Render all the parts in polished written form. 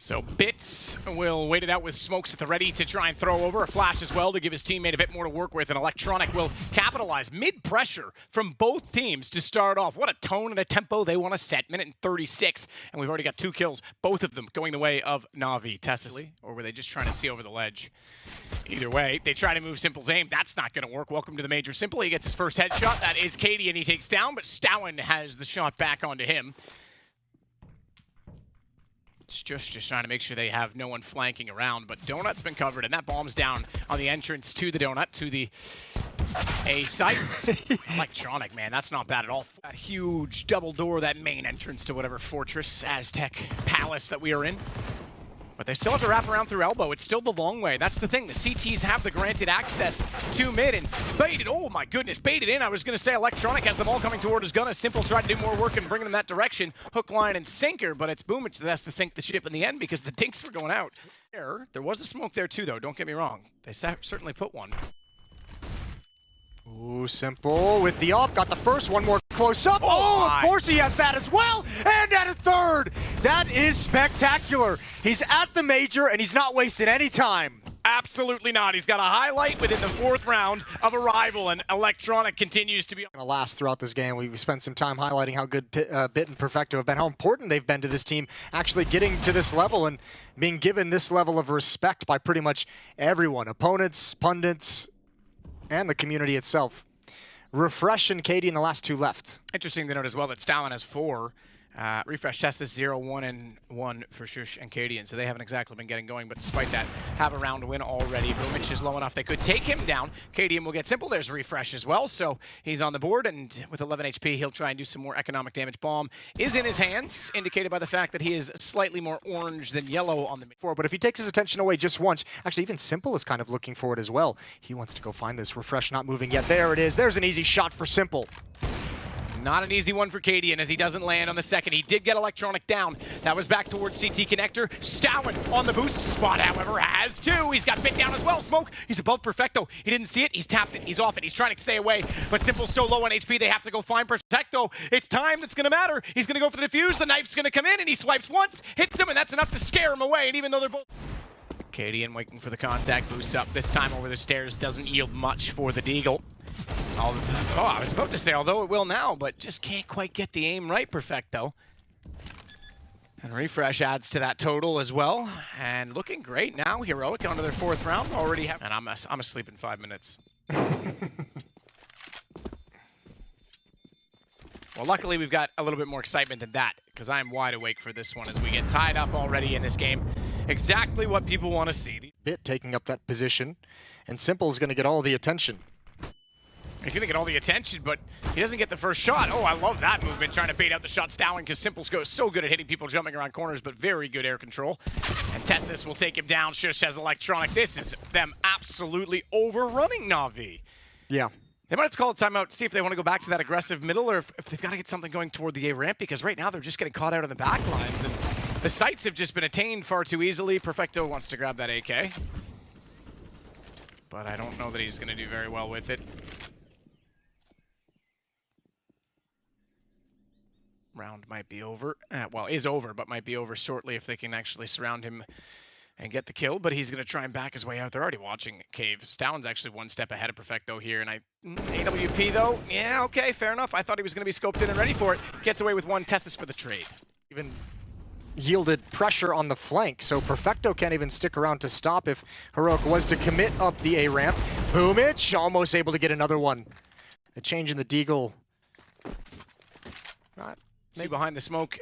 So Bits will wait it out with smokes at the ready to try and throw over a flash as well to give his teammate a bit more to work with, and Electronic will capitalize mid-pressure from both teams to start off. What a tone and a tempo they want to set. Minute and 36, and we've already got 2 kills, both of them going the way of NaVi. Testically, or were they just trying to see over the ledge? Either way, they try to move Simple's aim. That's not going to work. Welcome to the Major Simple. He gets his first headshot. That is Katie, and he takes down, but Stowen has the shot back onto him. Just trying to make sure they have no one flanking around, but Donut's been covered, and that bomb's down on the entrance to the Donut, to the A site. Electronic, man, that's not bad at all. That huge double door, that main entrance to whatever fortress, Aztec palace that we are in. But they still have to wrap around through elbow. It's still the long way. That's the thing. The CTs have the granted access to mid and baited. Oh my goodness, baited in. I was going to say Electronic has the ball coming toward his gun. A Simple tried to do more work and bring them that direction. Hook, line, and sinker, but it's Boomich that has to sink the ship in the end because the dinks were going out. There was a smoke there too, though. Don't get me wrong. They certainly put one. Ooh, Simple with the off. Got the first one more close up. Oh, of course he has that as well. And at a third. That is spectacular. He's at the Major and he's not wasting any time. Absolutely not. He's got a highlight within the 4th round of Arrival, and Electronic continues to be Gonna last throughout this game. We've spent some time highlighting how good Bit and Perfecto have been, how important they've been to this team, actually getting to this level and being given this level of respect by pretty much everyone. Opponents, pundits, and the community itself. Refresh and Katie in the last 2 left. Interesting to note as well that Stalin has 4. Refresh test is 0, 1, and 1 for Shush and Cadian, so they haven't exactly been getting going, but despite that, have a round win already. Boomich is low enough they could take him down. Cadian will get Simple. There's Refresh as well, so he's on the board, and with 11 HP, he'll try and do some more economic damage. Bomb is in his hands, indicated by the fact that he is slightly more orange than yellow on the mid. But if he takes his attention away just once, actually even Simple is kind of looking for it as well. He wants to go find this. Refresh not moving yet. There it is. There's an easy shot for Simple. Not an easy one for Cadian as he doesn't land on the second. He did get Electronic down. That was back towards CT connector. Stowen on the boost spot, however, has 2. He's got Bit down as well. Smoke, he's above Perfecto. He didn't see it. He's tapped it. He's off it. He's trying to stay away. But Simple's so low on HP, they have to go find Perfecto. It's time that's going to matter. He's going to go for the defuse. The knife's going to come in, and he swipes once, hits him, and that's enough to scare him away. And even though they're both... Cadian waiting for the contact boost up. This time over the stairs doesn't yield much for the Deagle. Oh, I was about to say, although it will now, but just can't quite get the aim right, Perfecto. And Refresh adds to that total as well. And looking great now, Heroic onto their 4th round. Already have, and I'm asleep in 5 minutes. Well, luckily we've got a little bit more excitement than that, because I'm wide awake for this one as we get tied up already in this game. Exactly what people want to see. Bit taking up that position, and Simple is going to get all the attention. He's going to get all the attention, but he doesn't get the first shot. Oh, I love that movement, trying to bait out the shot Stowen, because Simple's so good at hitting people jumping around corners, but very good air control. And Testis will take him down. Shush has Electronic. This is them absolutely overrunning NaVi. Yeah. They might have to call a timeout, see if they want to go back to that aggressive middle, or if they've got to get something going toward the A ramp, because right now they're just getting caught out on the back lines, and the sites have just been attained far too easily. Perfecto wants to grab that AK, but I don't know that he's going to do very well with it. Round might be over. Well, is over, but might be over shortly if they can actually surround him and get the kill. But he's going to try and back his way out. They're already watching Cave. Stowen's actually 1 step ahead of Perfecto here. And AWP, though, yeah, okay, fair enough. I thought he was going to be scoped in and ready for it. Gets away with 1. Testis for the trade. Even yielded pressure on the flank, so Perfecto can't even stick around to stop if Heroic was to commit up the A ramp. Boomich almost able to get another one. The change in the Deagle. Not maybe behind the smoke.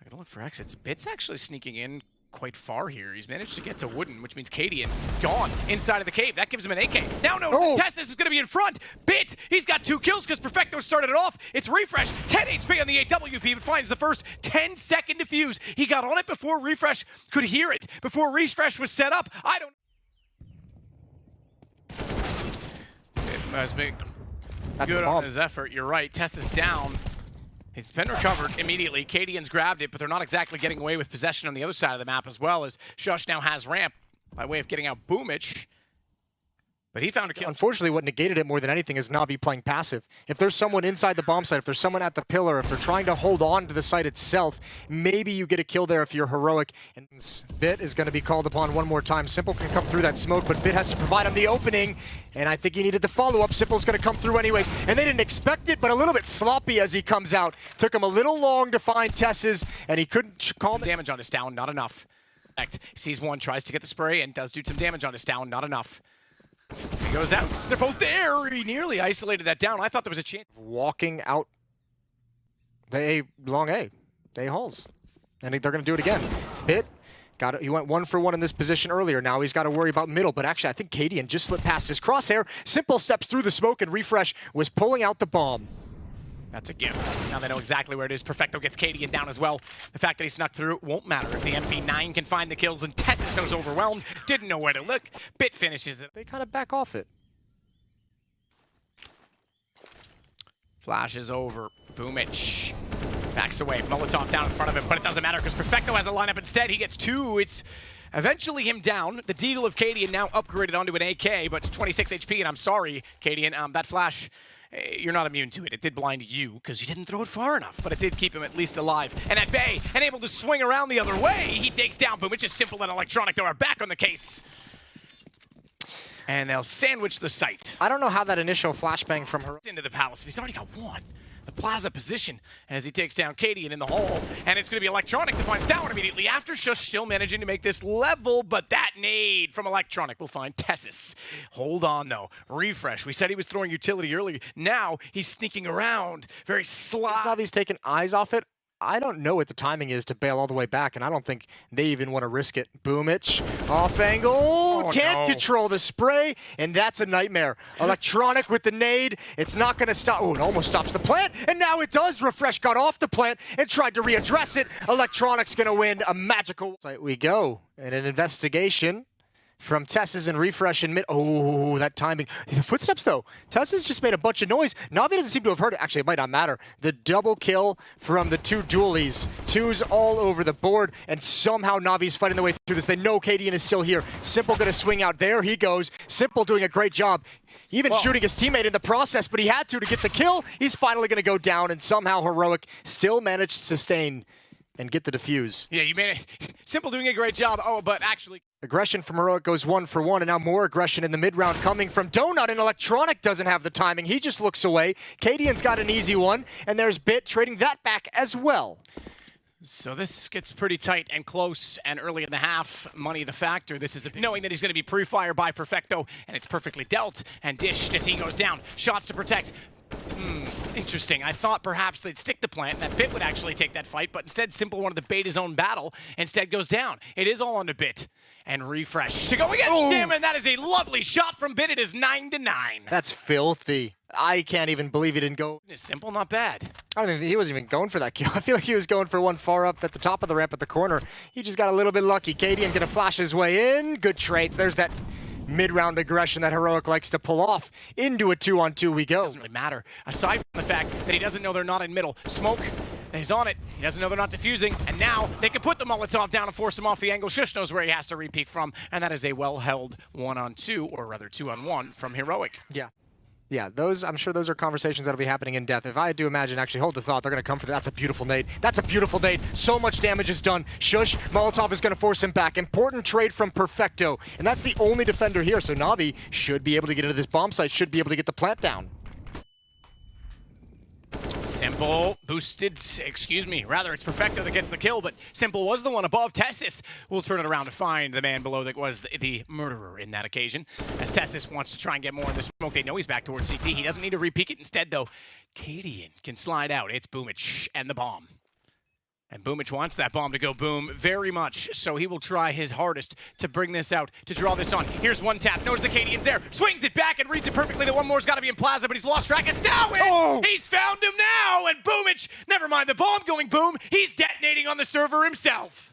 I gotta look for exits. Bit's actually sneaking in quite far here. He's managed to get to Wooden, which means Cadian gone inside of the cave. That gives him an AK. Now Testis is gonna be in front. Bit, he's got 2 kills because Perfecto started it off. It's Refresh, 10 HP on the AWP, but finds the first 10-second defuse. He got on it before Refresh could hear it, before Refresh was set up. I don't... It was big. That's good on his effort. You're right. Testis down. It's been recovered immediately. Cadian's grabbed it, but they're not exactly getting away with possession on the other side of the map as well, as Shush now has ramp by way of getting out Boomich. But he found a kill. Unfortunately, what negated it more than anything is NaVi playing passive. If there's someone inside the bomb site, if there's someone at the pillar, if they're trying to hold on to the site itself, maybe you get a kill there if you're heroic. And Bit is going to be called upon one more time. Simple can come through that smoke, but Bit has to provide him the opening. And I think he needed the follow-up. Simple's going to come through anyways. And they didn't expect it, but a little bit sloppy as he comes out. Took him a little long to find Tess's, and he couldn't call damage on his down, not enough. Sees one, tries to get the spray, and does do some damage on his down, not enough. He goes out. They're both there. He nearly isolated that down. I thought there was a chance. Walking out. Long A. They halls. And they're going to do it again. Bit. He went 1 for 1 in this position earlier. Now he's got to worry about middle. But actually, I think Cadian just slipped past his crosshair. Simple steps through the smoke, and Refresh was pulling out the bomb. That's a gift. Now they know exactly where it is. Perfecto gets Cadian down as well. The fact that he snuck through won't matter if the MP9 can find the kills, and Tessis was overwhelmed, didn't know where to look. Bit finishes it. They kind of back off it. Flashes over. Boomich backs away. Molotov down in front of him, but it doesn't matter because Perfecto has a lineup instead. He gets 2. It's eventually him down. The Deagle of Cadian now upgraded onto an AK, but 26 HP, and I'm sorry, Cadian, that flash, you're not immune to it. It did blind you because you didn't throw it far enough, but it did keep him at least alive and at bay and able to swing around the other way. He takes down Boomich. Is Simple and Electronic, though, are back on the case. And they'll sandwich the site. I don't know how that initial flashbang from her into the palace. He's already got 1. The plaza position as he takes down Cadian in the hall. And it's going to be Electronic to find Stour immediately after. Shush still managing to make this level, but that nade from Electronic will find Tessis. Hold on, though. Refresh. We said he was throwing utility earlier. Now he's sneaking around. Very sly. NaVi's taking eyes off it. I don't know what the timing is to bail all the way back, and I don't think they even want to risk it. Boomich, off angle, can't control the spray, and that's a nightmare. Electronic with the nade, it's not going to stop. Oh, it almost stops the plant, and now it does. Refresh got off the plant and tried to readdress it. Electronic's going to win a magical. We go in an investigation from Tess's and Refresh in mid. Oh, that timing. The footsteps, though. Tess's just made a bunch of noise. NaVi doesn't seem to have heard it. Actually, it might not matter. The double kill from the 2 dualies. 2s all over the board, and somehow NaVi's fighting their way through this. They know Cadian is still here. Simple going to swing out. There he goes. Simple doing a great job. Even shooting his teammate in the process, but he had to get the kill. He's finally going to go down, and somehow Heroic still managed to sustain and get the defuse. Yeah, you made it. Simple doing a great job. Oh, but actually. Aggression from Heroic goes 1 for 1, and now more aggression in the mid-round coming from Donut, and Electronic doesn't have the timing. He just looks away. Cadian's got an easy one, and there's Bit trading that back as well. So this gets pretty tight and close, and early in the half, money the factor. This is knowing that he's going to be pre-fire by Perfecto, and it's perfectly dealt and dished as he goes down. Shots to protect. Interesting. I thought perhaps they'd stick the plant, that Bit would actually take that fight, but instead Simple wanted to bait his own battle, instead goes down. It is all on the Bit. And Refresh to go again. Oh. Damn it, that is a lovely shot from Bit. It is 9-9. That's filthy. I can't even believe he didn't go. Simple, not bad. I don't think he wasn't even going for that kill. I feel like he was going for one far up at the top of the ramp at the corner. He just got a little bit lucky. Cadian gonna flash his way in. Good trades. There's that mid-round aggression that Heroic likes to pull off. Into a 2-on-2 we go. Doesn't really matter. Aside from the fact that he doesn't know they're not in middle. Smoke, he's on it. He doesn't know they're not defusing. And now they can put the Molotov down and force him off the angle. Shush knows where he has to repeat from. And that is a well-held 1-on-2, or rather 2-on-1 from Heroic. Yeah. Yeah, I'm sure those are conversations that'll be happening in depth. If I had to imagine, actually, hold the thought, they're going to come for that. That's a beautiful nade. That's a beautiful nade. So much damage is done. Shush, Molotov is going to force him back. Important trade from Perfecto. And that's the only defender here, so NaVi should be able to get into this bomb site, should be able to get the plant down. Simple boosted, rather it's Perfecto that gets the kill, but Simple was the one above. Tessis will turn it around to find the man below that was the murderer in that occasion. As Tessis wants to try and get more in the smoke, they know he's back towards CT. He doesn't need to repeat it. Instead, though, Cadian can slide out. It's Boomich and the bomb. And Boomich wants that bomb to go boom very much, so he will try his hardest to bring this out, to draw this on. Here's one tap, knows the Cadian's there, swings it back and reads it perfectly. The one more's got to be in Plaza, but he's lost track of Stour. Oh! He's found him now, and Boomich, never mind the bomb going boom, he's detonating on the server himself.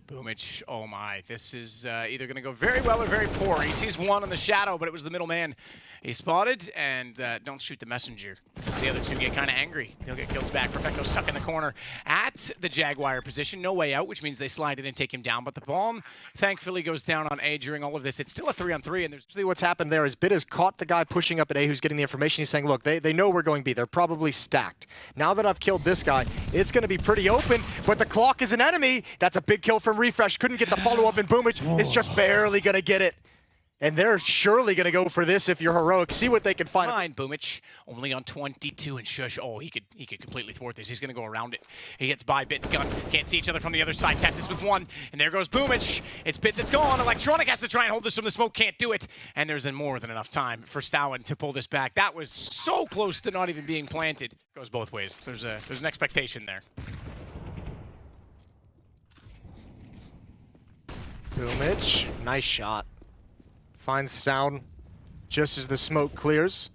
Boomich, oh my, this is either going to go very well or very poor. He sees one on the shadow, but it was the middle man he spotted, and don't shoot the messenger. The other two get kind of angry. They'll get kills back. Perfecto stuck in the corner at the Jaguar position. No way out, which means they slide in and take him down. But the bomb, thankfully, goes down on A during all of this. It's still a 3-on-3, and there's... Actually, what's happened there is Bit has caught the guy pushing up at A who's getting the information. He's saying, look, they know we're going B. They're probably stacked. Now that I've killed this guy, it's going to be pretty open, but the clock is an enemy. That's a big kill from Refresh. Couldn't get the follow-up, and Boomich is just barely going to get it. And they're surely going to go for this if you're heroic. See what they can find. Fine, Boomich only on 22, and Shush. Oh, he could completely thwart this. He's going to go around it. He gets by Bit's gun. Can't see each other from the other side. Test this with one, and there goes Boomich. It's Bit that's gone. Electronic has to try and hold this from the smoke. Can't do it. And there's more than enough time for Stowen to pull this back. That was so close to not even being planted. Goes both ways. There's an expectation there. Boomich, nice shot. Finds Sound just as the smoke clears.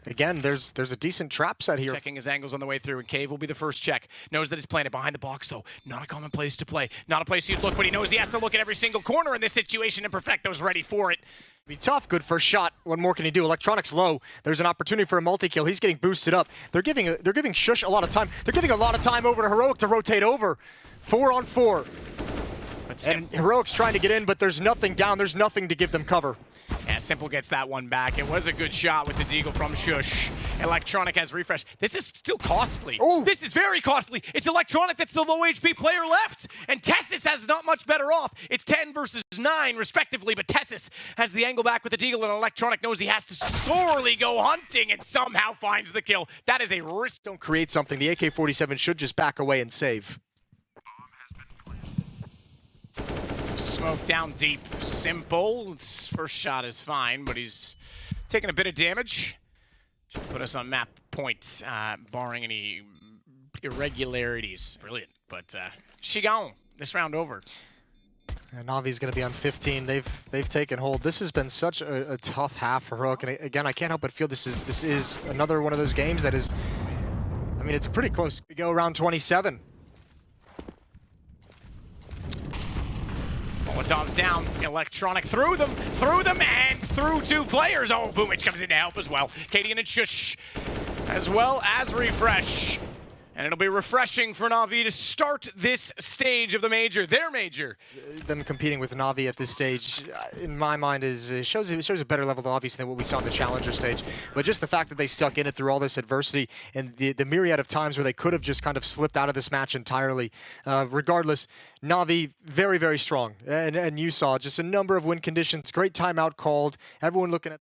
Again, there's a decent trap set here. Checking his angles on the way through, and Cave will be the first check. Knows that it's planted behind the box, though. Not a common place to play. Not a place you'd look, but he knows he has to look at every single corner in this situation, and Perfecto's ready for it. Be tough, good first shot. What more can he do? Electronic's low. There's an opportunity for a multi-kill. He's getting boosted up. They're giving Shush a lot of time. They're giving a lot of time over to Heroic to rotate over. 4-on-4. And Heroic's trying to get in, but there's nothing down. There's nothing to give them cover. Yeah, Simple gets that one back. It was a good shot with the deagle from Shush. Electronic has Refresh. This is still costly. Ooh. This is very costly. It's Electronic that's the low HP player left. And Tessis has not much better off. It's 10 versus 9, respectively, but Tessis has the angle back with the deagle, and Electronic knows he has to sorely go hunting and somehow finds the kill. That is a risk. Don't create something. The AK-47 should just back away and save. Smoke down deep. Simple. His first shot is fine, but he's taking a bit of damage. Should put us on map point, barring any irregularities. Brilliant. But she gone. This round over. And NaVi's going to be on 15. They've taken hold. This has been such a tough half for Heroic. And again, I can't help but feel this is another one of those games that is, I mean, it's pretty close. We go around 27. Molotov's down. Electronic through them, and through two players. Oh, Boomich comes in to help as well. Cadian and Shush, as well as Refresh. And it'll be refreshing for NaVi to start this stage of the major, their major. Them competing with NaVi at this stage, in my mind, shows a better level, obviously, than what we saw in the Challenger stage. But just the fact that they stuck in it through all this adversity and the myriad of times where they could have just kind of slipped out of this match entirely. Regardless, NaVi, very, very strong. And you saw just a number of win conditions, great timeout called, everyone looking at